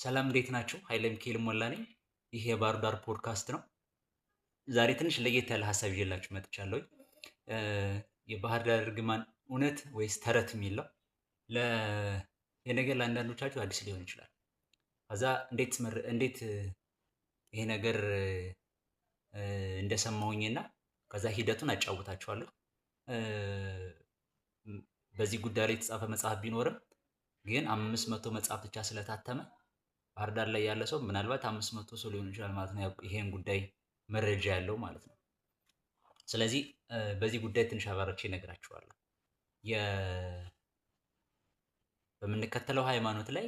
ሰላም እንዴት ናችሁ? ኃይለ ሚካኤል ሞላ ነኝ። ይህ የባህር ዳር ፖድካስት ነው። ዛሬ ትንሽ ለየት ያለ ሀሳብ ይዤላችሁ መጥቻለሁ። የባህር ዳር እርግማን እውነት ወይስ ተረት የሚል ነው። የነገር ለአንዳንዶቻችሁ አዲስ ሊሆን ይችላል። ከዛ እንዴት ይሄ ነገር እንደሰማሁኝና ከዛ ሂደቱን አጫውታችኋለሁ። በዚህ ጉዳይ ላይ የተጻፈ መጽሐፍ ቢኖርም ግን 500 መጽሐፍ ብቻ ስለታተመ ባህር ዳር ላይ ያለ ሰው ምናልባት 500 ሰው ሊሆን ይችላል ማለት ነው፣ ይሄን ጉዳይ መረጃ ያለው ማለት ነው። ስለዚህ በዚህ ጉዳይ ትንሽ አባራቼ እነግራችኋለሁ። በምንከተለው ሃይማኖት ላይ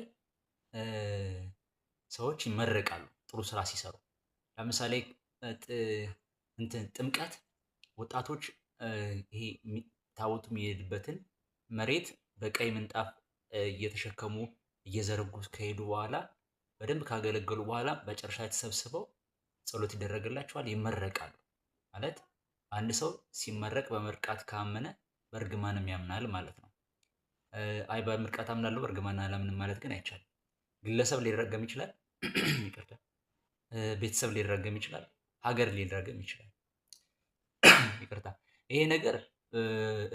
ሰዎች ይመረቃሉ ጥሩ ስራ ሲሰሩ። ለምሳሌ ጥምቀት ወጣቶች ይሄ ታቦቱ የሚሄድበትን መሬት በቀይ ምንጣፍ እየተሸከሙ እየዘረጉ ከሄዱ በኋላ በደንብ ካገለገሉ በኋላ በጨረሻ ተሰብስበው ጸሎት ይደረግላቸዋል፣ ይመረቃሉ። ማለት አንድ ሰው ሲመረቅ በምርቃት ካመነ በእርግማንም ያምናል ማለት ነው። አይ በምርቃት አምናለሁ በእርግማን አላምንም ማለት ግን አይቻልም። ግለሰብ ሊረገም ይችላል፣ ይቅርታ፣ ቤተሰብ ሊረገም ይችላል፣ ሀገር ሊረገም ይችላል። ይቅርታ። ይሄ ነገር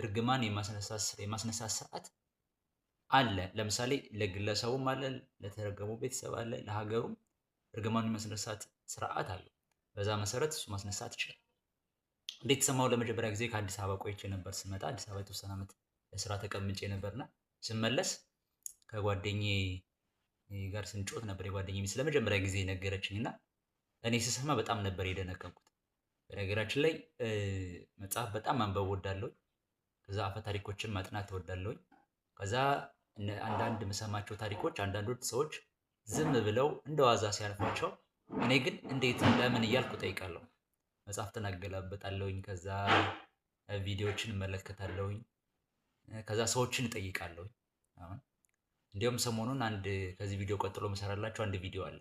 እርግማን የማስነሳት ስርዓት አለ። ለምሳሌ ለግለሰቡም አለ፣ ለተረገሙ ቤተሰብ አለ፣ ለሀገሩም እርግማን የማስነሳት ስርዓት አለ። በዛ መሰረት እሱ ማስነሳት ይችላል። እንዴት ሰማው? ለመጀመሪያ ጊዜ ከአዲስ አበባ ቆይቼ ነበር። ስመጣ አዲስ አበባ የተወሰነ ዓመት ለስራ ተቀምጬ ነበርና ስመለስ ከጓደኛዬ ጋር ስንጮት ነበር። የጓደኛዬ ሚስት ለመጀመሪያ ጊዜ ነገረችኝና እኔ ስሰማ በጣም ነበር የደነቀንኩት። በነገራችን ላይ መጽሐፍ በጣም ማንበብ እወዳለሁ። ከዛ አፈ ታሪኮችን ማጥናት እወዳለሁ። ከዛ አንዳንድ የምሰማቸው ታሪኮች አንዳንዶች ሰዎች ዝም ብለው እንደዋዛ ሲያልፏቸው፣ እኔ ግን እንዴት ለምን እያልኩ ጠይቃለሁ። መጽሐፍትን አገላበጣለሁኝ፣ ከዛ ቪዲዮዎችን እመለከታለሁኝ፣ ከዛ ሰዎችን እጠይቃለሁኝ። እንዲሁም ሰሞኑን አንድ ከዚህ ቪዲዮ ቀጥሎ መሰራላችሁ አንድ ቪዲዮ አለ።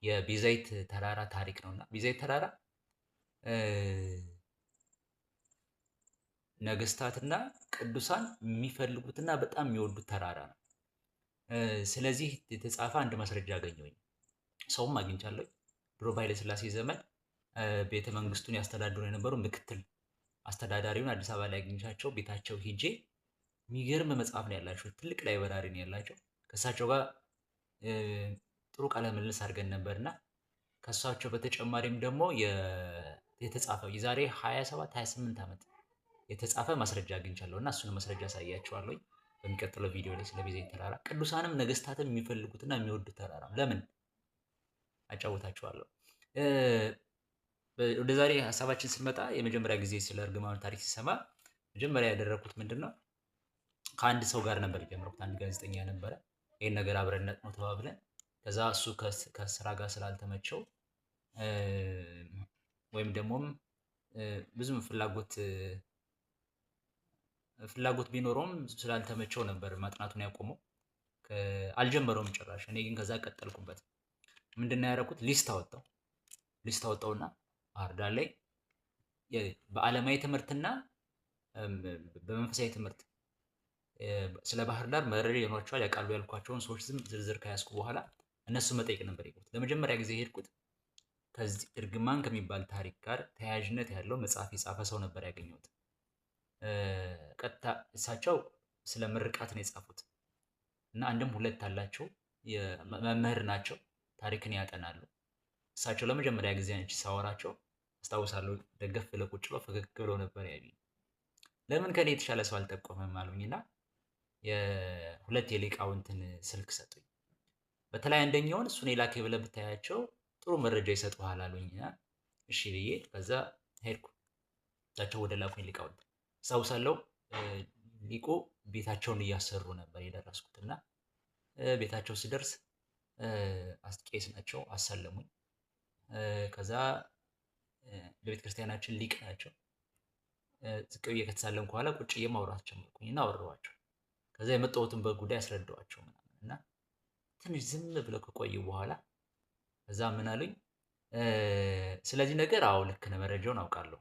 የቢዛይት ተራራ ታሪክ ነውና ቢዛይት ተራራ ነገስታትና ቅዱሳን የሚፈልጉትና በጣም የሚወዱት ተራራ ነው። ስለዚህ የተጻፈ አንድ ማስረጃ አገኘሁኝ፣ ሰውም አግኝቻለሁ። ድሮ በኃይለ ሥላሴ ዘመን ቤተ መንግስቱን ያስተዳድሩ የነበሩ ምክትል አስተዳዳሪውን አዲስ አበባ ላይ አግኝቻቸው ቤታቸው ሂጄ የሚገርም መጽሐፍ ነው ያላቸው፣ ትልቅ ላይብረሪ ነው ያላቸው። ከእሳቸው ጋር ጥሩ ቃለ ምልልስ አድርገን ነበርና ከእሳቸው በተጨማሪም ደግሞ የተጻፈው የዛሬ 27 28 ዓመት የተጻፈ ማስረጃ አግኝቻለሁ እና እሱን ማስረጃ አሳያችኋለሁ በሚቀጥለው ቪዲዮ ላይ። ስለ ቢዛይት ተራራ ቅዱሳንም ነገስታትም የሚፈልጉትና የሚወዱት ተራራ ለምን አጫውታችኋለሁ። ወደ ዛሬ ሀሳባችን ስንመጣ የመጀመሪያ ጊዜ ስለ እርግማኑ ታሪክ ሲሰማ መጀመሪያ ያደረኩት ምንድነው፣ ከአንድ ሰው ጋር ነበር የጀመርኩት። አንድ ጋዜጠኛ ነበረ። ይሄን ነገር አብረን ነው ተባብለን፣ ከዛ እሱ ከስራ ጋር ስላልተመቸው ወይም ደግሞም ብዙም ፍላጎት ቢኖረውም ስላልተመቸው ነበር ማጥናቱን ያቆመው። አልጀመረውም ጭራሽ። እኔ ግን ከዛ ቀጠልኩበት። ምንድነው ያደረኩት? ሊስት አወጣውና ባህር ዳር ላይ በዓለማዊ ትምህርትና በመንፈሳዊ ትምህርት ስለ ባህር ዳር መረጃ ይኖራቸዋል ያውቃሉ ያልኳቸውን ሰዎች ዝርዝር ከያዝኩ በኋላ እነሱ መጠየቅ ነበር የሄድኩት። ለመጀመሪያ ጊዜ የሄድኩት ከዚህ እርግማን ከሚባል ታሪክ ጋር ተያያዥነት ያለው መጽሐፍ የጻፈ ሰው ነበር ያገኘሁት። ቀጥታ እሳቸው ስለ ምርቃት ነው የጻፉት እና አንድም ሁለት አላቸው፣ መምህር ናቸው፣ ታሪክን ያጠናሉ። እሳቸው ለመጀመሪያ ጊዜ አንቺ ሳወራቸው አስታውሳለሁ፣ ደገፍ ብለው ቁጭ ብለው ፈገግ ብለው ነበር ያሉኝ። ለምን ከኔ የተሻለ ሰው አልጠቆመም አሉኝና የሁለት የሊቃውንትን ስልክ ሰጡኝ። በተለይ አንደኛውን እሱን የላከ ብለህ ብታያቸው ጥሩ መረጃ ይሰጡሃል አሉኝና እሺ ብዬ ከዛ ሄድኩ። እሳቸው ወደ ላኩኝ ሊቃውንት አስታውሳለሁ። ሊቁ ቤታቸውን እያሰሩ ነበር የደረስኩትና ቤታቸው ሲደርስ ቄስ ናቸው፣ አሳለሙኝ። ከዛ በቤተ ክርስቲያናችን ሊቅ ናቸው። ዝቅ ብዬ ከተሳለምኩ በኋላ ቁጭ ብዬ ማውራት ጀመርኩኝ እና አወራኋቸው። ከዛ የመጣሁትን በጉዳይ አስረዳኋቸው እና ትንሽ ዝም ብለው ከቆዩ በኋላ ከዛ ምን አሉኝ፣ ስለዚህ ነገር አዎ ልክ ነህ፣ መረጃውን አውቃለሁ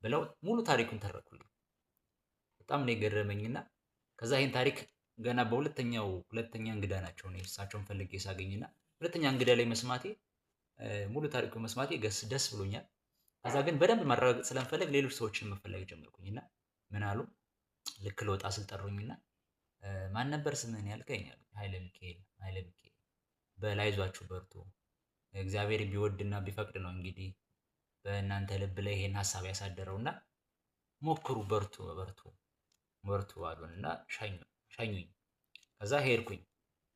ብለው ሙሉ ታሪኩን ተረኩልኝ። በጣም ነው የገረመኝና ከዛ ይሄን ታሪክ ገና ሁለተኛ እንግዳ ናቸው ነው እሳቸውን ፈልጌ ሳገኝና ሁለተኛ እንግዳ ላይ መስማቴ ሙሉ ታሪኩ መስማቴ ደስ ብሎኛል። ከዛ ግን በደንብ ማረጋገጥ ስለምፈልግ ሌሎች ሰዎችን መፈለግ ጀመርኩኝና ምን አሉ ልክ ልወጣ ስል ጠሩኝና ማን ነበር ስምህን ያልከኝ አሉኝ። ኃይለ ሚካኤል። ኃይለ ሚካኤል በል አይዟችሁ በርቱ፣ እግዚአብሔር ቢወድና ቢፈቅድ ነው እንግዲህ በእናንተ ልብ ላይ ይሄን ሀሳብ ያሳደረውና ሞክሩ፣ በርቱ በርቱ በርቱ አሉንና ሻኙኝ። ከዛ ሄድኩኝ።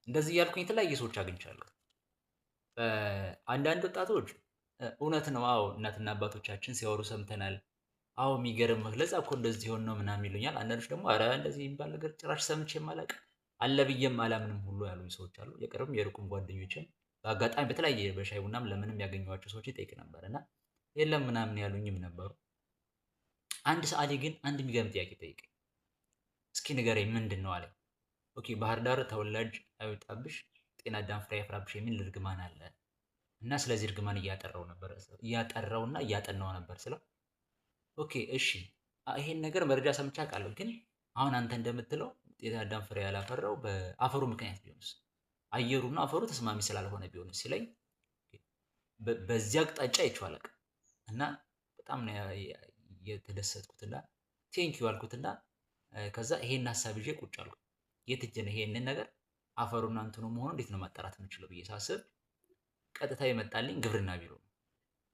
እንደዚህ እያልኩኝ የተለያየ ሰዎች አግኝቻለሁ። አንዳንድ ወጣቶች እውነት ነው፣ አዎ እናትና አባቶቻችን ሲያወሩ ሰምተናል፣ አዎ የሚገርምህ ለዛ እኮ እንደዚህ ሆን ነው ምናምን ይሉኛል። አንዳንዶች ደግሞ አረ እንደዚህ የሚባል ነገር ጭራሽ ሰምቼም አላውቅም አለ ብዬም አላምንም ሁሉ ያሉኝ ሰዎች አሉ። የቅርብም የሩቁም ጓደኞችን በአጋጣሚ በተለያየ በሻይ ቡናም ለምንም ያገኘኋቸው ሰዎች ይጠይቅ ነበር እና የለም ምናምን ያሉኝም ነበሩ። አንድ ሰዓሊ ግን አንድ የሚገርም ጥያቄ ጠይቀኝ። እስኪ ንገረኝ ምንድን ነው አለኝ። ኦኬ ባህር ዳር ተወላጅ አይወጣብሽ ጤና አዳም ፍሬ ያፍራብሽ የሚል እርግማን አለ እና ስለዚህ እርግማን እያጠራውና እያጠናው ነበር ስለው ኦኬ እሺ ይሄን ነገር መረጃ ሰምቼ አውቃለሁ፣ ግን አሁን አንተ እንደምትለው ጤና አዳም ፍሬ ያላፈራው በአፈሩ ምክንያት ቢሆንስ፣ አየሩና አፈሩ ተስማሚ ስላልሆነ ቢሆንስ ሲለኝ በዚያ አቅጣጫ አይቼው አላውቅም እና በጣም ነው የተደሰትኩትና ቴንኪው አልኩትና ከዛ ይሄን ሀሳብ ይዤ ቁጭ አልኩ። የት ሄጄ ነው ይሄንን ነገር አፈሩና እንትኑ መሆኑ እንዴት ነው ማጣራት የምችለው ብዬ ሳስብ ቀጥታ የመጣልኝ ግብርና ቢሮ ነው።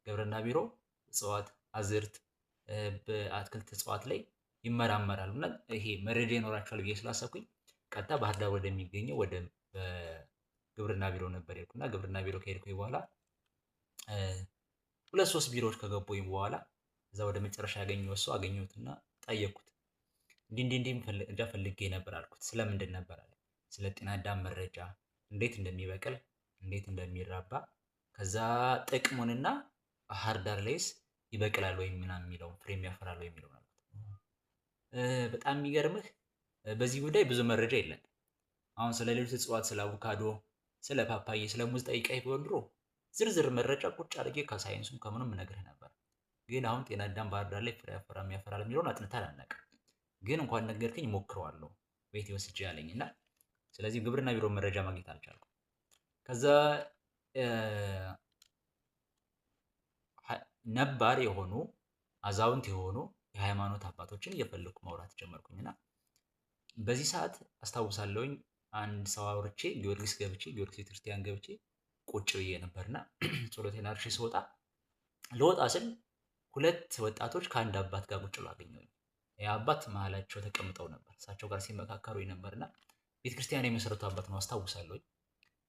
ግብርና ቢሮ እጽዋት፣ አዝርት በአትክልት እጽዋት ላይ ይመራመራሉ እና ይሄ መረጃ ይኖራቸዋል ብዬ ስላሰብኩኝ ቀጥታ ባህር ዳር ወደሚገኘው ወደ ግብርና ቢሮ ነበር የሄድኩና ግብርና ቢሮ ከሄድኩኝ በኋላ 2-3 ቢሮዎች ከገቡኝ በኋላ እዛ ወደ መጨረሻ ያገኘሁት ሰው አገኘሁትና ጠየቅኩት። እንዲህ መረጃ ፈልጌ ነበር አልኩት። ስለምንድን ነበር አለ። ስለ ጤና አዳም መረጃ፣ እንዴት እንደሚበቅል፣ እንዴት እንደሚራባ፣ ከዛ ጥቅሙንና ባህር ዳር ላይስ ይበቅላል ወይ ምናምን የሚለው ፍሬም ያፈራል ወይ የሚለው ነበር። በጣም የሚገርምህ በዚህ ጉዳይ ብዙ መረጃ የለም። አሁን ስለ ሌሎች እጽዋት፣ ስለ አቮካዶ፣ ስለ ፓፓዬ፣ ስለ ሙዝ ጠይቀኝ ቢሆን ድሮ ዝርዝር መረጃ ቁጭ አድርጌ ከሳይንሱም ከምንም እነግርህ ነበር። ግን አሁን ጤና አዳም ባህር ዳር ላይ ፍሬ ያፈራል የሚለውን አጥንተን አናውቅም። ግን እንኳን ነገርከኝ ሞክረዋለሁ ቤት ወስጄ ያለኝ እና ስለዚህ ግብርና ቢሮ መረጃ ማግኘት አልቻልኩም። ከዛ ነባር የሆኑ አዛውንት የሆኑ የሃይማኖት አባቶችን እየፈለኩ ማውራት ጀመርኩኝና በዚህ ሰዓት አስታውሳለሁኝ አንድ ሰው አውርቼ ጊዮርጊስ ቤተክርስቲያን ገብቼ ቁጭ ብዬ ነበርና ጸሎቴን አድርሼ ስወጣ ልወጣ ስል 2 ወጣቶች ከአንድ አባት ጋር ቁጭ ብለው አገኘሁኝ። የአባት መሀላቸው ተቀምጠው ነበር። እሳቸው ጋር ሲመካከሩ ነበርና ቤተክርስቲያን የመሰረቱ አባት ነው አስታውሳለሁ።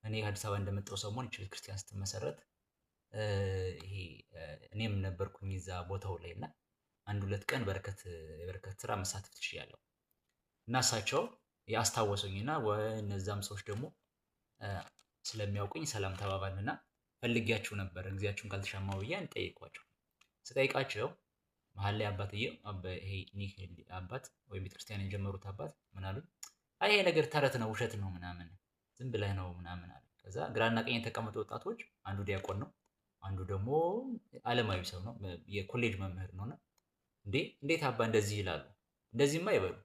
እኔ አዲስ አበባ እንደመጣው ሰሞን ቤተክርስቲያን ስትመሰረት ይሄ እኔም ነበርኩኝ እዛ ቦታው ላይ እና 1-2 ቀን የበረከት ስራ መሳተፍ ትችያለሁ እና እሳቸው ያስታወሱኝና እነዛም ሰዎች ደግሞ ስለሚያውቁኝ ሰላም ተባባልና ፈልጊያችሁ ነበር ጊዜያችሁን ካልተሻማው ብዬ ጠየቅኳቸው። ስጠይቃቸው መሀል ላይ አባትዬው ይሄ ኒክ አባት ወይ ቤተክርስቲያን የጀመሩት አባት ምን አሉኝ? አይ ይሄ ነገር ተረት ነው፣ ውሸት ነው ምናምን ዝም ብለህ ነው ምናምን አለ። ከዛ ግራና ቀኝ የተቀመጡ ወጣቶች አንዱ ዲያቆን ነው፣ አንዱ ደግሞ ዓለማዊ ሰው ነው፣ የኮሌጅ መምህር ነውና እንዴት አባ እንደዚህ ይላሉ? እንደዚህማ ይበሉ።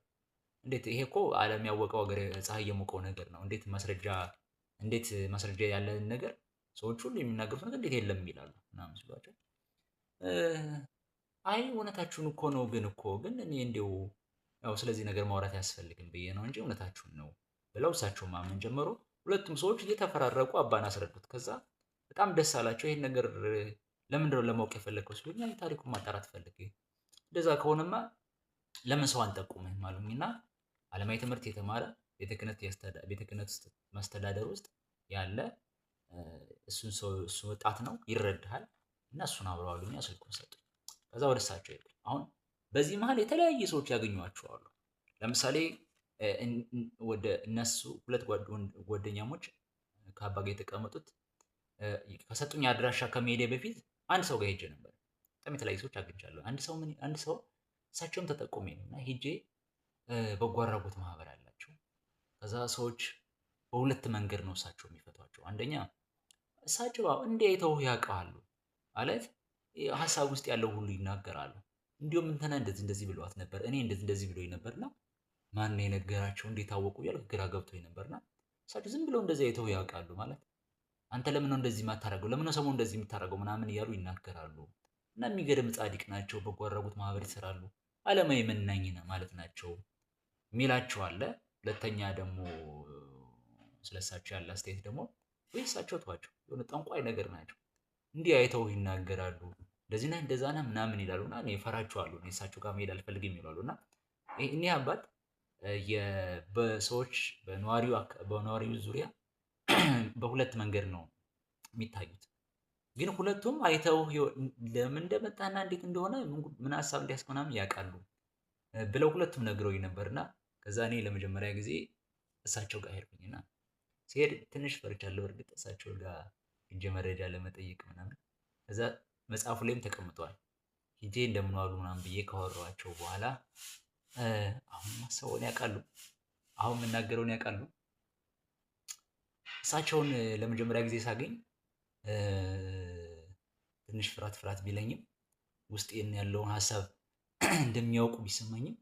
እንዴት ይሄ እኮ ዓለም ያወቀው ሀገር ፀሐይ የሞቀው ነገር ነው። እንዴት ማስረጃ ያለን ነገር ሰዎች ሁሉ የሚናገሩት ነገር እንዴት የለም ይላሉ ምናምን ሲሏቸው አይ እውነታችሁን እኮ ነው፣ ግን እኔ እንደው ያው ስለዚህ ነገር ማውራት አያስፈልግም ብዬ ነው እንጂ እውነታችሁን ነው ብለው እሳቸው ማመን ጀመሩ። ሁለቱም ሰዎች እየተፈራረቁ አባን አስረዱት። ከዛ በጣም ደስ አላቸው። ይሄን ነገር ለምንድን ነው ለማወቅ የፈለግከው ሲሉኝ ታሪኩን ማጣራት ፈልጌ፣ እንደዛ ከሆነማ ለምን ሰው አንጠቁምህም አሉኝና ዓለማዊ ትምህርት የተማረ ቤተ ክህነት ውስጥ መስተዳደር ውስጥ ያለ እሱ ወጣት ነው ይረዳሃል እና እሱን አብረው አሉኝ። ስልኩን ሰጡኝ። ከዛ ወደ እሳቸው ሄድኩኝ። አሁን በዚህ መሀል የተለያየ ሰዎች ያገኟቸዋሉ። ለምሳሌ ወደ እነሱ 2 ጓደኛሞች ከአባ ጋር የተቀመጡት ከሰጡኝ አድራሻ ከመሄዴ በፊት አንድ ሰው ጋር ሄጄ ነበር። በጣም የተለያዩ ሰዎች አግኝቻለሁ። አንድ ሰው እሳቸውም ተጠቆሜ ነው እና ሄጄ በጎ አድራጎት ማህበር አላቸው። ከዛ ሰዎች በ2 መንገድ ነው እሳቸው የሚፈቷቸው። አንደኛ እሳቸው እንዲህ አይተው ያውቃሉ ማለት ሀሳብ ውስጥ ያለው ሁሉ ይናገራሉ። እንዲሁም እንትና እንደዚህ ብለዋት ነበር፣ እኔ እንደዚህ ብሎኝ ነበርና ማን የነገራቸው እንዴት አወቁ እያልኩ ግራ ገብቶኝ ነበርና እሳቸው ዝም ብለው እንደዚህ አይተው ያውቃሉ ማለት አንተ ለምን ነው እንደዚህ የማታደርገው? ለምን ነው ሰሞኑን እንደዚህ የምታደርገው? ምናምን እያሉ ይናገራሉ። እና የሚገርም ጻድቅ ናቸው፣ በጎ አድራጎት ማህበር ይሰራሉ፣ ዓለማዊ መናኝ ማለት ናቸው የሚላቸው አለ። ሁለተኛ ደግሞ ስለሳቸው ያለ አስተያየት ደግሞ ወይ እሳቸው ተዋቸው፣ የሆነ ጠንቋይ ነገር ናቸው፣ እንዲህ አይተው ይናገራሉ፣ እንደዚህና እንደዛና ምናምን ይላሉና እኔ እፈራቸዋለሁ፣ እኔ እሳቸው ጋር መሄድ አልፈልግም ይላሉና እኒህ አባት በሰዎች በነዋሪው ዙሪያ በሁለት መንገድ ነው የሚታዩት። ግን ሁለቱም አይተው ለምን እንደመጣና እንዴት እንደሆነ ምን ሀሳብ እንዲያስክ ምናምን ያውቃሉ ብለው ሁለቱም ነግረውኝ ነበርና ከዛ እኔ ለመጀመሪያ ጊዜ እሳቸው ጋር ሄድኩኝና ሲሄድ ትንሽ ፈርቻለሁ። እርግጥ እሳቸው ጋር ሂጄ መረጃ ለመጠየቅ ምናምን ከዛ መጽሐፉ ላይም ተቀምጧል። ሂጄ እንደምን ዋሉ ምናምን ብዬ ካወራኋቸው በኋላ አሁን ማሰቡን ያውቃሉ፣ አሁን የምናገረውን ያውቃሉ። እሳቸውን ለመጀመሪያ ጊዜ ሳገኝ ትንሽ ፍርሃት ቢለኝም ውስጤን ያለውን ሀሳብ እንደሚያውቁ ቢሰማኝም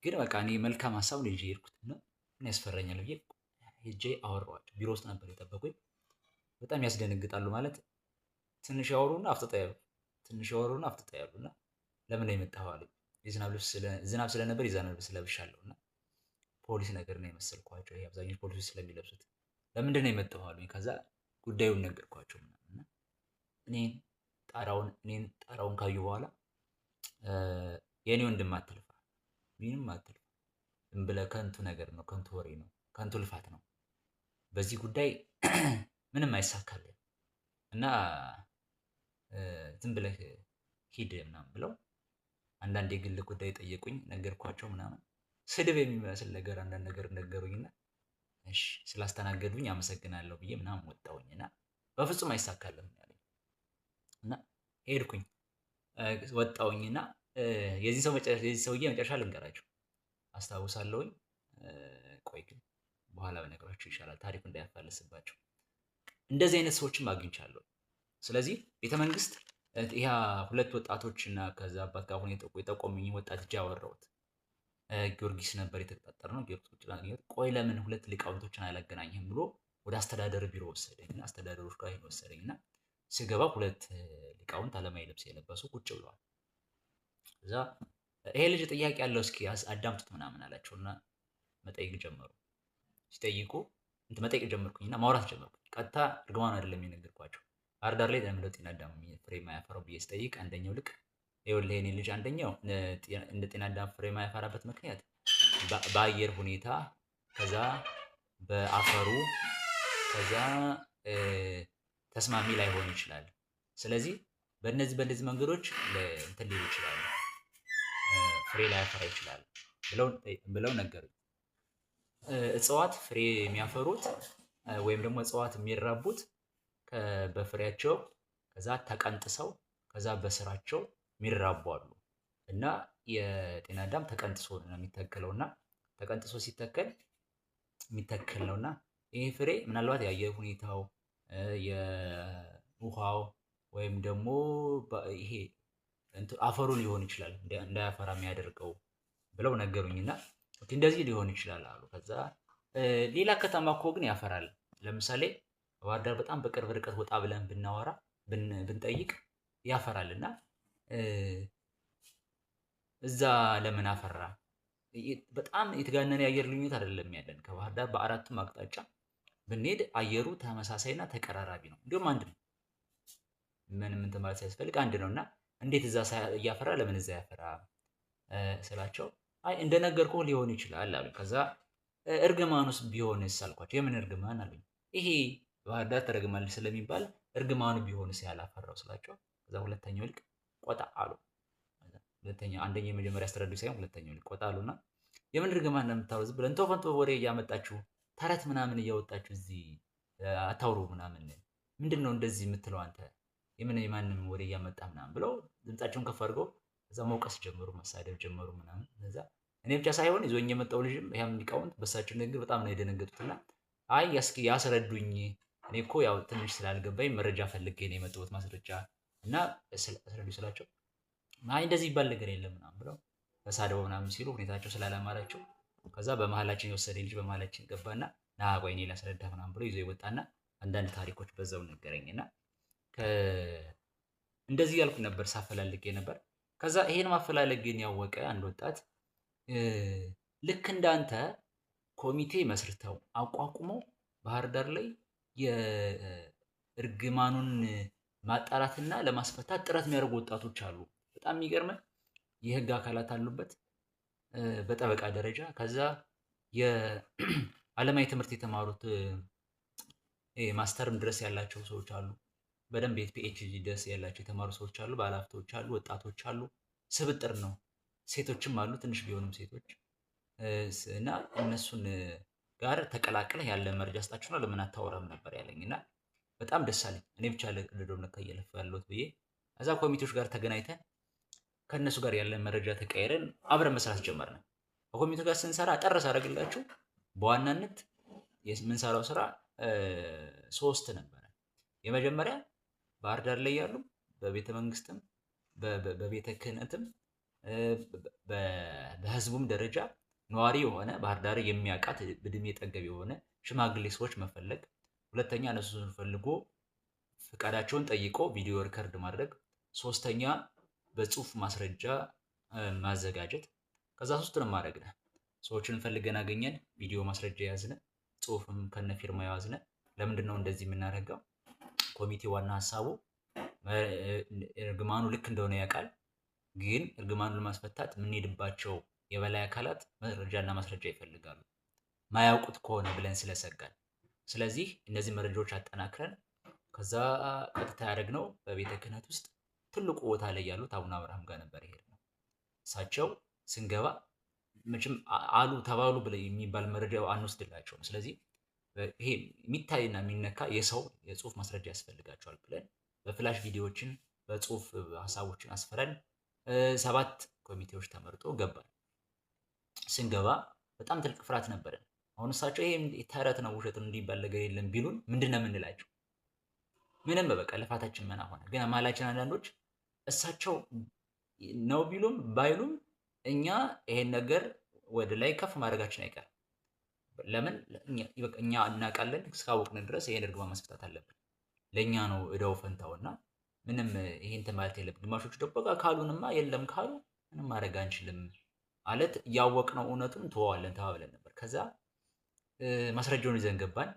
ግን በቃ እኔ መልካም ሀሳብ ነው ይዤ ሄድኩት እና ምን ያስፈራኛል ብዬ ሄጄ አወራኋቸው። ቢሮ ውስጥ ነበር የጠበቁኝ። በጣም ያስደነግጣሉ። ማለት ትንሽ ያወሩና አፍጥጣ ያሉ፣ ትንሽ ያወሩና አፍጥጣ ያሉና ለምን ነው የመጣኸው አሉኝ። ዝናብ ስለነበር የዝናብ ልብስ ለብሻለሁና ፖሊስ ነገር ነው የመሰልኳቸው። ይሄ አብዛኞቹ ፖሊሶች ስለሚለብሱት ለምንድን ነው የመጣኸው አሉኝ። ከዛ ጉዳዩን ነገርኳቸው እና እኔን ጣራውን ካዩ በኋላ የእኔ ወንድም አትልፋ፣ ምንም አትልፋ፣ ዝም ብለህ ከንቱ ነገር ነው፣ ከንቱ ወሬ ነው፣ ከንቱ ልፋት ነው፣ በዚህ ጉዳይ ምንም አይሳካልም እና ዝም ብለህ ሂድ ምናምን ብለው አንዳንድ የግል ጉዳይ ጠየቁኝ። ነገርኳቸው ምናምን ስድብ የሚመስል ነገር አንዳንድ ነገር ነገሩኝና እሺ ስላስተናገዱኝ አመሰግናለሁ ብዬ ምናምን ወጣሁኝና በፍጹም አይሳካልም ያለኝ እና ሄድኩኝ። ወጣሁኝና የዚህ ሰውዬ መጨረሻ ልንገራቸው አስታውሳለሁኝ። ቆይ ግን በኋላ በነገራችሁ ይሻላል ታሪኩ እንዳያፋልስባቸው። እንደዚህ አይነት ሰዎችም አግኝቻለሁ። ስለዚህ ቤተመንግስት ይሄ ሁለት ወጣቶች እና ከዛ አባት ጋር ሆነ የጠቆሙኝ ወጣት እጅ ያወራሁት ጊዮርጊስ ነበር የተቀጠርነው። ጊዮርጊስ ቆይ ለምን ሁለት ሊቃውንቶችን አላገናኝም ብሎ ወደ አስተዳደር ቢሮ ወሰደኝ እና አስተዳደሮች ጋር ወሰደኝ እና ስገባ ሁለት ሊቃውንት ዓለማዊ ልብስ የለበሱ ቁጭ ብለዋል። እዛ ይሄ ልጅ ጥያቄ ያለው እስኪ አዳምጡት ምናምን አላቸውና መጠየቅ ጀመሩ። ሲጠይቁ መጠየቅ ጀመርኩኝና ማውራት ጀመርኩኝ። ቀጥታ እርግማን አይደለም የነገርኳቸው። ባህር ዳር ላይ ለምን ጤና አዳም ፍሬ የማያፈራው ብዬ ስጠይቅ አንደኛው ልቅ ይኸውልህ የኔ ልጅ አንደኛው እንደ ጤና አዳም ፍሬ የማያፈራበት ምክንያት በአየር ሁኔታ ከዛ በአፈሩ ከዛ ተስማሚ ላይሆን ይችላል። ስለዚህ በእነዚህ መንገዶች እንትን ሊሉ ይችላሉ፣ ፍሬ ላያፈራ ይችላል ብለው ነገሩኝ። እጽዋት ፍሬ የሚያፈሩት ወይም ደግሞ እጽዋት የሚራቡት በፍሬያቸው ከዛ ተቀንጥሰው ከዛ በስራቸው የሚራቡ አሉ እና የጤና አዳም ተቀንጥሶ ነው የሚተከለውና ተቀንጥሶ ሲተከል የሚተከል ነውና ይሄ ፍሬ ምናልባት የአየር ሁኔታው የውሃው ወይም ደግሞ ይሄ አፈሩ ሊሆን ይችላል እንዳያፈራ የሚያደርገው ብለው ነገሩኝና እንደዚህ ሊሆን ይችላል አሉ። ከዛ ሌላ ከተማ እኮ ግን ያፈራል። ለምሳሌ ባህር ዳር በጣም በቅርብ ርቀት ወጣ ብለን ብናወራ ብንጠይቅ ያፈራልና እዛ ለምን አፈራ? በጣም የተጋነነ የአየር ልዩነት አይደለም ያለን። ከባህር ዳር በአራቱም አቅጣጫ ብንሄድ አየሩ ተመሳሳይና ተቀራራቢ ነው። እንዲሁም አንድ ነው። ምንም እንትን ማለት ሳያስፈልግ አንድ ነውና እንዴት እዛ እያፈራ ለምን እዛ ያፈራ ስላቸው አይ እንደነገርኩህ ሊሆን ይችላል አሉ። ከዛ እርግማኑስ ቢሆንስ አልኳቸው። የምን እርግማን አሉኝ። ይሄ ባህር ዳር ተረግማለች ስለሚባል እርግማኑ ቢሆንስ ያላፈራው ስላቸው ከዛ ሁለተኛው ልቅ ቆጣ አሉ። አንደኛው የመጀመሪያ አስተዳደሩ ሳይሆን ሁለተኛው ልቅ ቆጣ አሉና የምን እርግማን ነው የምታወሩት ብለን እንተው ፈንቶ ወሬ እያመጣችሁ ተረት ምናምን እያወጣችሁ እዚህ አታውሩ ምናምን ምንድን ነው እንደዚህ የምትለው አንተ የምን የማንም ወሬ እያመጣ ምናምን ብለው ድምጻቸውን ከፍ አድርገው እዛ መውቀስ ጀመሩ፣ መሳደብ ጀመሩ ምናምን። እዛ እኔ ብቻ ሳይሆን ይዞኝ የመጣው ልጅም ያም ሊቃውንት በሳቸው ንግግር በጣም ነው የደነገጡትና አይ ያስረዱኝ እኔ እኮ ያው ትንሽ ስላልገባኝ መረጃ ፈልጌ ነው የመጣሁት ማስረጃ እና አስረዱ ስላቸው አይ እንደዚህ ይባል ነገር የለም ምናምን ብለው ተሳደው ምናምን ሲሉ ሁኔታቸው ስላላማራቸው ከዛ በመሀላችን የወሰደ ልጅ በመሀላችን ገባና ና ቆይ እኔ ላስረዳ ምናምን ብሎ ይዞ ይወጣና አንዳንድ ታሪኮች በዛው ነገረኝና እንደዚህ ያልኩ ነበር ሳፈላልግ ነበር። ከዛ ይሄን ማፈላለግን ያወቀ አንድ ወጣት ልክ እንዳንተ ኮሚቴ መስርተው አቋቁመው ባህር ዳር ላይ የእርግማኑን ማጣራትና ለማስፈታት ጥረት የሚያደርጉ ወጣቶች አሉ። በጣም የሚገርመው የህግ አካላት አሉበት በጠበቃ ደረጃ። ከዛ የዓለማዊ ትምህርት የተማሩት ማስተርም ድረስ ያላቸው ሰዎች አሉ። በደንብ የፒኤችዲ ድረስ ያላቸው የተማሩ ሰዎች አሉ። ባለሀብቶች አሉ፣ ወጣቶች አሉ። ስብጥር ነው። ሴቶችም አሉ፣ ትንሽ ቢሆኑም ሴቶች እና እነሱን ጋር ተቀላቅለህ ያለ መረጃ ስጣችሁና ለምን አታወራም ነበር ያለኝ እና በጣም ደስ አለኝ። እኔ ብቻ ለዶም ለካ እየለፋ ያለሁት ብዬ እዛ ኮሚቴዎች ጋር ተገናኝተን ከእነሱ ጋር ያለን መረጃ ተቀያይረን አብረን መስራት ጀመርን። ከኮሚቴው ጋር ስንሰራ ጠርስ አደረግላችሁ በዋናነት የምንሰራው ስራ 3 ነበረ። የመጀመሪያ ባህር ዳር ላይ ያሉ በቤተ መንግስትም በቤተ ክህነትም በህዝቡም ደረጃ ነዋሪ የሆነ ባህር ዳር የሚያውቃት በእድሜ ጠገብ የሆነ ሽማግሌ ሰዎች መፈለግ። ሁለተኛ እነሱን ፈልጎ ፈቃዳቸውን ጠይቆ ቪዲዮ ሪከርድ ማድረግ። ሶስተኛ በጽሁፍ ማስረጃ ማዘጋጀት። ከዛ ሶስቱንም ማድረግ ነው። ሰዎችን ፈልገን አገኘን፣ ቪዲዮ ማስረጃ ያዝነ፣ ጽሁፍም ከነ ፊርማ ያዝነ። ለምንድን ነው እንደዚህ የምናደርገው? ኮሚቴ ዋና ሀሳቡ እርግማኑ ልክ እንደሆነ ያውቃል፣ ግን እርግማኑን ለማስፈታት የምንሄድባቸው የበላይ አካላት መረጃና ማስረጃ ይፈልጋሉ ማያውቁት ከሆነ ብለን ስለሰጋን። ስለዚህ እነዚህ መረጃዎች አጠናክረን ከዛ ቀጥታ ያደረግነው በቤተ ክህነት ውስጥ ትልቁ ቦታ ላይ ያሉት አቡነ አብርሃም ጋር ነበር የሄድነው። እሳቸው ስንገባ መቼም አሉ ተባሉ ብለ የሚባል መረጃ አንወስድላቸውም። ስለዚህ ይሄ የሚታይና የሚነካ የጽሁፍ ማስረጃ ያስፈልጋቸዋል ብለን በፍላሽ ቪዲዮዎችን በጽሁፍ ሀሳቦችን አስፈረን 7 ኮሚቴዎች ተመርጦ ገባል። ስንገባ በጣም ትልቅ ፍርሃት ነበረን። አሁን እሳቸው ይሄ ተረት ነው ውሸት ነው እንዲባል ነገር የለም ቢሉን ምንድነው የምንላቸው? ምንም በቃ ልፋታችን መና ሆነ። ግን ማላችን አንዳንዶች እሳቸው ነው ቢሉም ባይሉም እኛ ይሄን ነገር ወደ ላይ ከፍ ማድረጋችን አይቀርም። ለምን እኛ እናውቃለን፣ እስካወቅን ድረስ ይሄን እርግማን ማስፈታት አለብን። ለኛ ነው እዳው ፈንታውና ምንም ይሄን ማለት የለብን። ግማሾቹ ደግሞ በቃ ካሉንማ የለም ካሉ ምንም ማድረግ አንችልም ማለት ያወቅነው እውነቱን ተዋለን ተባብለን ነበር። ከዛ ማስረጃውን ይዘን ገባን።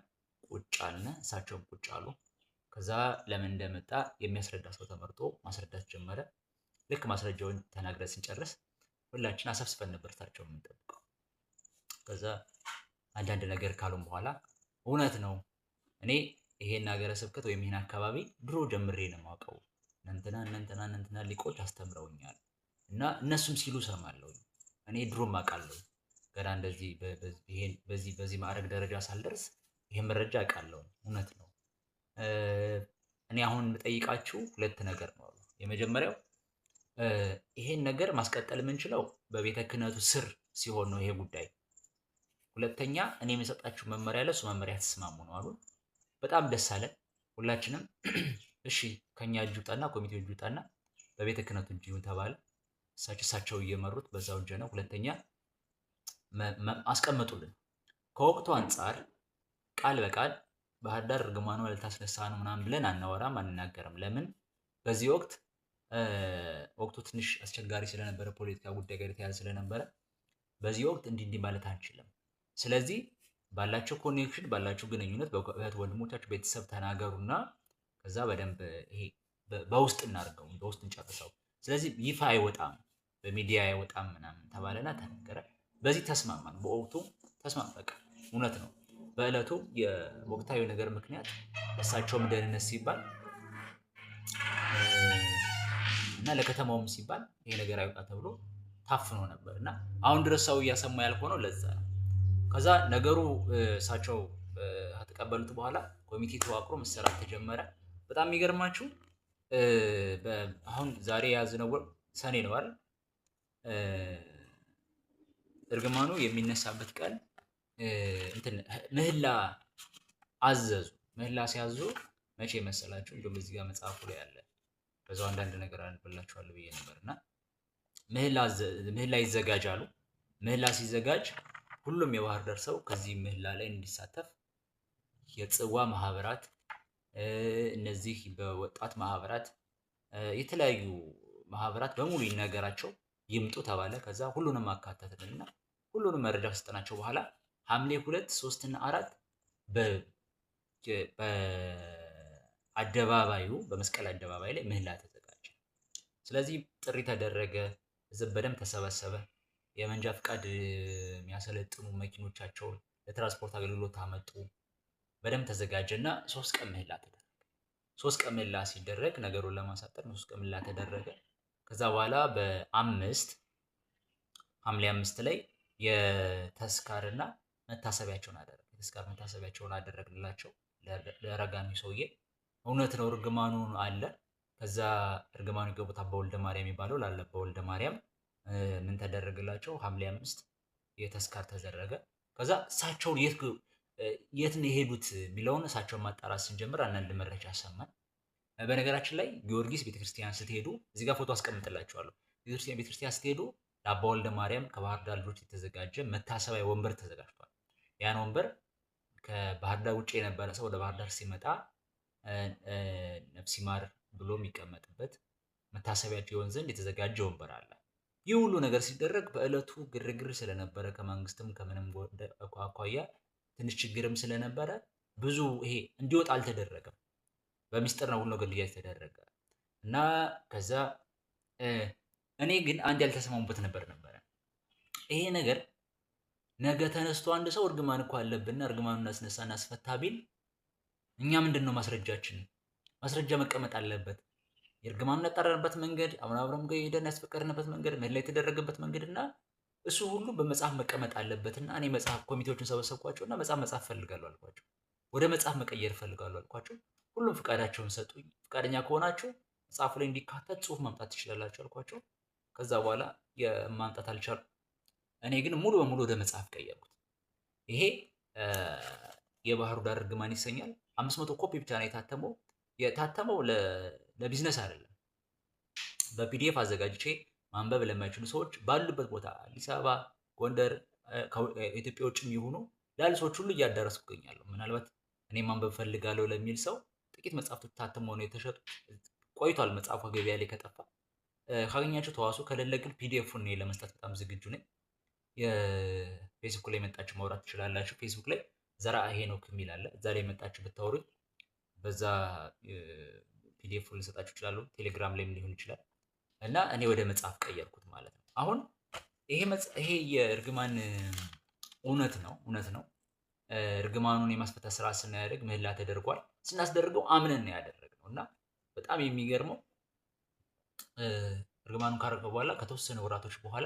ቁጭ አልነ፣ እሳቸውም ቁጭ አሉ። ከዛ ለምን እንደመጣ የሚያስረዳ ሰው ተመርጦ ማስረዳት ጀመረ። ልክ ማስረጃውን ተናግረን ስንጨርስ ሁላችን አሰብስበን ነበር እሳቸውን የምንጠብቀው። ከዛ አንዳንድ ነገር ካሉን በኋላ እውነት ነው እኔ ይሄን ሀገረ ስብከት ወይም ይሄን አካባቢ ድሮ ጀምሬ ነው የማውቀው፣ እነንትና ሊቆች አስተምረውኛል እና እነሱም ሲሉ ሰማለሁ። እኔ ድሮም አውቃለሁ፣ ገና እንደዚህ በዚህ ማዕረግ ደረጃ ሳልደርስ ይሄን መረጃ አውቃለሁ፣ እውነት ነው። እኔ አሁን የምጠይቃችሁ 2 ነገር ነው አሉ። የመጀመሪያው ይሄን ነገር ማስቀጠል የምንችለው በቤተ ክህነቱ ስር ሲሆን ነው ይሄ ጉዳይ። ሁለተኛ እኔ የምሰጣችሁ መመሪያ ለሱ መመሪያ ተስማሙ ነው አሉ። በጣም ደስ አለን ሁላችንም። እሺ ከኛ እጅ ውጣና ኮሚቴው እጅ ውጣና በቤተ ክህነቱ እጅ ይሁን ተባለ። እሳቸው እየመሩት በዛው እጅ ነው። ሁለተኛ አስቀመጡልን። ከወቅቱ አንጻር ቃል በቃል ባህር ዳር እርግማኗ ልታስነሳ ነው ምናምን ብለን አናወራም፣ አንናገርም። ለምን? በዚህ ወቅቱ ትንሽ አስቸጋሪ ስለነበረ ፖለቲካ ጉዳይ ጋር የተያዘ ስለነበረ በዚህ ወቅት እንዲህ ማለት አንችልም። ስለዚህ ባላችሁ ኮኔክሽን ባላችሁ ግንኙነት በእህት ወንድሞቻችሁ ቤተሰብ ተናገሩና ከዛ በደንብ ይሄ በውስጥ እናርገው፣ በውስጥ እንጨርሰው። ስለዚህ ይፋ አይወጣም፣ በሚዲያ አይወጣም ምናምን ተባለና ተነገረ። በዚህ ተስማማን። በወቅቱ ተስማማን። በቃ እውነት ነው። በእለቱ የወቅታዊ ነገር ምክንያት እሳቸውም ደህንነት ሲባል እና ለከተማውም ሲባል ይሄ ነገር አይወጣ ተብሎ ታፍኖ ነበር እና አሁን ድረስ ሰው እያሰማ ያልሆነው ለዛ ነው። ከዛ ነገሩ እሳቸው ከተቀበሉት በኋላ ኮሚቴ ተዋቅሮ መሰራት ተጀመረ። በጣም የሚገርማችሁ አሁን ዛሬ የያዝነው ወር ሰኔ ነው አይደል? እርግማኑ የሚነሳበት ቀን ምህላ አዘዙ። ምህላ ሲያዙ መቼ መሰላችሁ? እንደውም እዚህ ጋር መጽሐፉ ላይ ያለ በዛው አንዳንድ ነገር አንብላችኋለሁ ብዬ ነበርና ምህላ ይዘጋጃሉ። ምህላ ሲዘጋጅ ሁሉም የባህር ዳር ሰው ከዚህ ምህላ ላይ እንዲሳተፍ የጽዋ ማህበራት እነዚህ በወጣት ማህበራት የተለያዩ ማህበራት በሙሉ ይነገራቸው ይምጡ ተባለ። ከዛ ሁሉንም አካተትንና ሁሉንም መረጃ ከሰጠናቸው በኋላ ሐምሌ 2፣ 3 እና 4 በአደባባዩ በመስቀል አደባባይ ላይ ምህላ ተዘጋጀ። ስለዚህ ጥሪ ተደረገ፣ ህዝብ በደንብ ተሰበሰበ። የመንጃ ፍቃድ የሚያሰለጥኑ መኪኖቻቸውን ለትራንስፖርት አገልግሎት አመጡ። በደንብ ተዘጋጀ እና 3 ቀን ምህላ ተደረገ። 3 ቀን ምህላ ሲደረግ ነገሩን ለማሳጠር 3 ቀን ምህላ ተደረገ። ከዛ በኋላ ሐምሌ 5 ላይ የተስካርና መታሰቢያቸውን አደረግ የተስካር መታሰቢያቸውን አደረግንላቸው ለአረጋዊ ሰውዬ። እውነት ነው እርግማኑ አለ። ከዛ እርግማኑ የገቡት አባ ወልደ ማርያም የሚባለው ላለባ ወልደ ማርያም ምን ተደረገላቸው? ሐምሌ 5 የተስካር ተደረገ። ከዛ እሳቸውን የት ነው የሄዱት የሚለውን እሳቸውን ማጣራት ስንጀምር አንዳንድ መረጃ ሰማን። በነገራችን ላይ ጊዮርጊስ ቤተክርስቲያን ስትሄዱ እዚህ ጋር ፎቶ አስቀምጥላችኋለሁ። ቤተክርስቲያን ስትሄዱ ለአባ ወልደ ማርያም ከባህር ዳር ልጆች የተዘጋጀ መታሰቢያ ወንበር ተዘጋጅቷል። ያን ወንበር ከባህር ዳር ውጭ የነበረ ሰው ወደ ባህር ዳር ሲመጣ ነፍስ ይማር ብሎ የሚቀመጥበት መታሰቢያቸው ይሆን ዘንድ የተዘጋጀ ወንበር አለ። ይህ ሁሉ ነገር ሲደረግ በዕለቱ ግርግር ስለነበረ ከመንግስትም ከምንም አኳያ ትንሽ ችግርም ስለነበረ ብዙ ይሄ እንዲወጣ አልተደረገም። በሚስጥር ነው ሁሉ ነገር የተደረገ እና ከዛ እኔ ግን አንድ ያልተሰማሙበት ነበረ። ይሄ ነገር ነገ ተነስቶ አንድ ሰው እርግማን እኮ አለብንና እርግማኑን እናስነሳ እናስፈታ ቢል እኛ ምንድነው ማስረጃችን? ማስረጃ መቀመጥ አለበት። የእርግማኑን ያጣራንበት መንገድ፣ አቡነ አብርሃም ጋር ሄደን ያስፈቀድንበት መንገድ፣ ምህላ የተደረገበት መንገድና እሱ ሁሉ በመጽሐፍ መቀመጥ አለበትና እኔ መጽሐፍ ኮሚቴዎችን ሰበሰብኳቸውና መጽሐፍ ፈልጋለሁ አልኳቸው። ወደ መጽሐፍ መቀየር ፈልጋለሁ አልኳቸው። ሁሉም ፍቃዳቸውን ሰጡኝ። ፍቃደኛ ከሆናችሁ መጽሐፉ ላይ እንዲካተት ጽሁፍ ማምጣት ትችላላችሁ አልኳቸው። ከዛ በኋላ ማምጣት አልቻልኩም። እኔ ግን ሙሉ በሙሉ ወደ መጽሐፍ ቀየርኩት። ይሄ የባህሩ ዳር እርግማን ይሰኛል። 500 ኮፒ ብቻ ነው የታተመው። የታተመው ለቢዝነስ አይደለም። በፒዲኤፍ አዘጋጅቼ ማንበብ ለማይችሉ ሰዎች ባሉበት ቦታ አዲስ አበባ፣ ጎንደር፣ ኢትዮጵያ ውጭም ይሁኑ ላሉ ሰዎች ሁሉ እያዳረስኩ እገኛለሁ። ምናልባት እኔ ማንበብ ፈልጋለሁ ለሚል ሰው ጥቂት መጽሐፍቶች ታትመው ነው የተሸጡት። ቆይቷል መጽሐፉ ገበያ ላይ ከጠፋ። ካገኛችሁ ተዋሱ፣ ከሌለ ግን ፒዲኤፉን እኔ ለመስጠት በጣም ዝግጁ ነኝ። የፌስቡክ ላይ መጣችሁ ማውራት ትችላላችሁ። ፌስቡክ ላይ ዘርአ ሄኖክ የሚል አለ። እዛ ላይ መጣችሁ ብታወሩኝ በዛ ፒዲኤፉን ልሰጣችሁ እችላለሁ። ቴሌግራም ላይም ሊሆን ይችላል። እና እኔ ወደ መጽሐፍ ቀየርኩት ማለት ነው። አሁን ይሄ የእርግማን እውነት ነው። እርግማኑን የማስፈታት ስራ ስናደርግ ምህላ ተደርጓል። ስናስደርገው አምነን ነው ያደረግነው እና በጣም የሚገርመው እርግማኑን ካረገ በኋላ ከተወሰነ ወራቶች በኋላ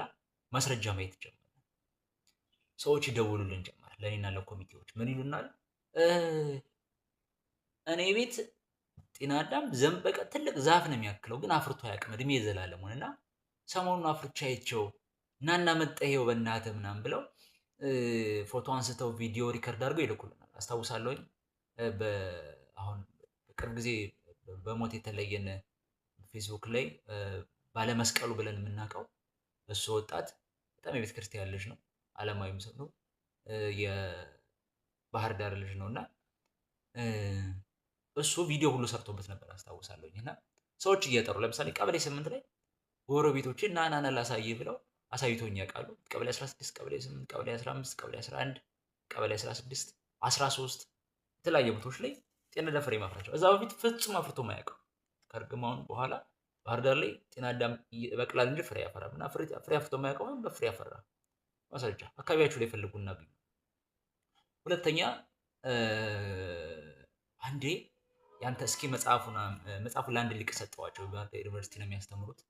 ማስረጃ ማየት ጀመረ። ሰዎች ይደውሉልን ጀመረ፣ ለእኔና ለኮሚቴዎች። ምን ይሉናል? እኔ ቤት ጤና አዳም ዘንበቀ ትልቅ ዛፍ ነው የሚያክለው፣ ግን አፍርቶ አያውቅም እድሜ የዘላለሙን እና ሰሞኑን አፍርቻ አይቼው እናና መጠሄው በእናትህ ምናምን ብለው ፎቶ አንስተው ቪዲዮ ሪከርድ አድርገው ይልኩልናል። አስታውሳለሁኝ አሁን በቅርብ ጊዜ በሞት የተለየን ፌስቡክ ላይ ባለመስቀሉ ብለን የምናውቀው እሱ ወጣት በጣም የቤተ ክርስቲያን ልጅ ነው፣ ዓለማዊም ሰው ነው፣ የባህር ዳር ልጅ ነው እና እሱ ቪዲዮ ሁሉ ሰርቶበት ነበር አስታውሳለሁኝ። እና ሰዎች እየጠሩ ለምሳሌ ቀበሌ 8 ላይ ጎረቤቶቼ ና ላሳይህ ብለው አሳይቶኝ ያውቃሉ። ቀበሌ 16፣ ቀበሌ 8፣ ቀበሌ 15፣ ቀበሌ 11፣ ቀበሌ 16፣ 13 የተለያየ ቦታዎች ላይ ጤና አዳም ፍሬ ማፍራቸው። እዛ በፊት ፍጹም አፍርቶ ማያውቀው ከእርግማኑ በኋላ ባህር ዳር ላይ ጤና አዳም ይበቅላል እንጂ ፍሬ ያፈራል እና ፍሬ አፍርቶ ማያውቀው በፍሬ ያፈራ ማስረጃ አካባቢያችሁ ላይ ፈልጉና ቢሉ። ሁለተኛ አንዴ ያንተ እስኪ መጽሐፉን ለአንድ ሊቅ ሰጠዋቸው። ዩኒቨርሲቲ ነው የሚያስተምሩት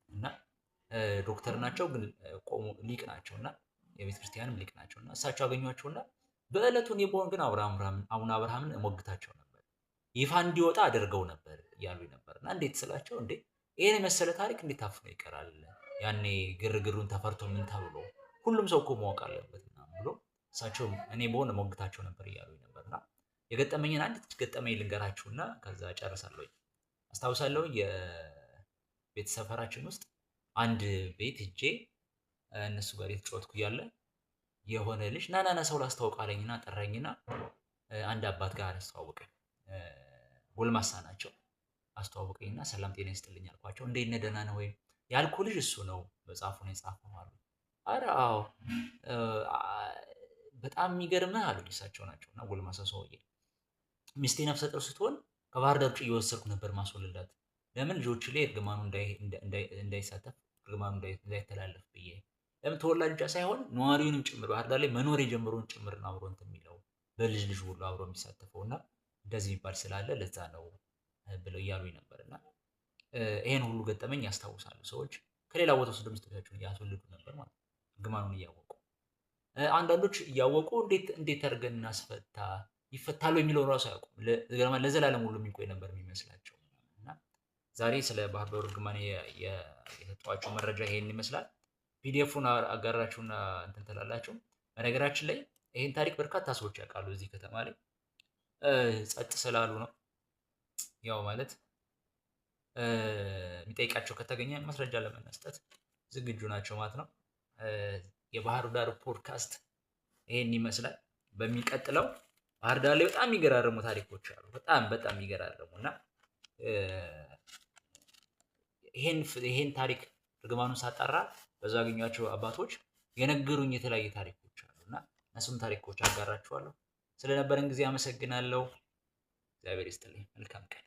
እና ዶክተር ናቸው ግን ሊቅ ናቸው እና የቤተ ክርስቲያንም ሊቅ ናቸው እና እሳቸው አገኟቸውና በዕለቱ እኔ በሆን ግን አቡነ አብርሃምን እሞግታቸው ነበር፣ ይፋ እንዲወጣ አድርገው ነበር እያሉ ነበር። እና እንዴት ስላቸው እንዴ ይሄን የመሰለ ታሪክ እንዴት ታፍኖ ይቀራል? ያኔ ግርግሩን ተፈርቶ ምን ተብሎ ሁሉም ሰው እኮ ማወቅ አለበት ምናምን ብሎ እሳቸው እኔ በሆን እሞግታቸው ነበር እያሉ ነበርና የገጠመኝን አንዲት ገጠመኝ ልንገራችሁና ከዛ ጨርሳለሁ። አስታውሳለሁ የቤት ሰፈራችን ውስጥ አንድ ቤት ሄጄ እነሱ ጋር የተጫወትኩ እያለ የሆነ ልጅ ናናና ሰው ላስተዋውቅ አለኝና ጠራኝና አንድ አባት ጋር አስተዋወቀኝ። ጎልማሳ ናቸው። አስተዋወቀኝና ሰላም ጤና ይስጥልኝ አልኳቸው። እንዴት ነህ ደህና ነህ ወይ? ያልኩህ ልጅ እሱ ነው መጽሐፉን የጻፈው አሉ። ኧረ አዎ በጣም የሚገርምህ አሉኝ። እሳቸው ናቸው እና ጎልማሳ ሰውዬ ሚስቴ ነፍሰ ጡር ስትሆን ከባህር ዳር ውጭ እየወሰድኩ ነበር ማስወልዳት። ለምን ልጆች ላይ እርግማኑ እንዳይሳተፍ እርግማኑ እንዳይተላለፍ ብዬ ለምን ተወላጅ ብቻ ሳይሆን ነዋሪውንም ጭምር ባህር ዳር ላይ መኖር የጀመረውን ጭምር ነው አብሮ እንትን የሚለው በልጅ ልጅ ሁሉ አብሮ የሚሳተፈው እና እንደዚህ የሚባል ስላለ ለዛ ነው ብለው እያሉኝ ነበር። እና ይሄን ሁሉ ገጠመኝ ያስታውሳሉ ሰዎች ከሌላ ቦታ ወስደው ሚስቶቻቸውን እያስወልዱ ነበር ማለት ነው፣ እርግማኑን እያወቁ። አንዳንዶች እያወቁ እንዴት አድርገን እናስፈታ ይፈታሉ የሚለውን ራሱ አያውቁም። ለዘላለም ሁሉ የሚቆይ ነበር የሚመስላቸው። እና ዛሬ ስለ ባህር ዳር እርግማን የሰጠኋችሁ መረጃ ይሄን ይመስላል። ፒዲኤፉን አጋራችሁና እንትን ትላላችሁ። በነገራችን ላይ ይሄን ታሪክ በርካታ ሰዎች ያውቃሉ እዚህ ከተማ ላይ ጸጥ ስላሉ ነው። ያው ማለት የሚጠይቃቸው ከተገኘ ማስረጃ ለመስጠት ዝግጁ ናቸው ማለት ነው። የባህር ዳር ፖድካስት ይሄን ይመስላል። በሚቀጥለው ባህር ዳር ላይ በጣም የሚገራረሙ ታሪኮች አሉ። በጣም የሚገራረሙ እና ይሄን ታሪክ እርግማኑን ሳጣራ በዛ አገኟቸው አባቶች የነገሩኝ የተለያዩ ታሪኮች አሉ እና እነሱም ታሪኮች አጋራችኋለሁ። ስለነበረን ጊዜ አመሰግናለሁ። እግዚአብሔር ይስጥልኝ። መልካም ቀን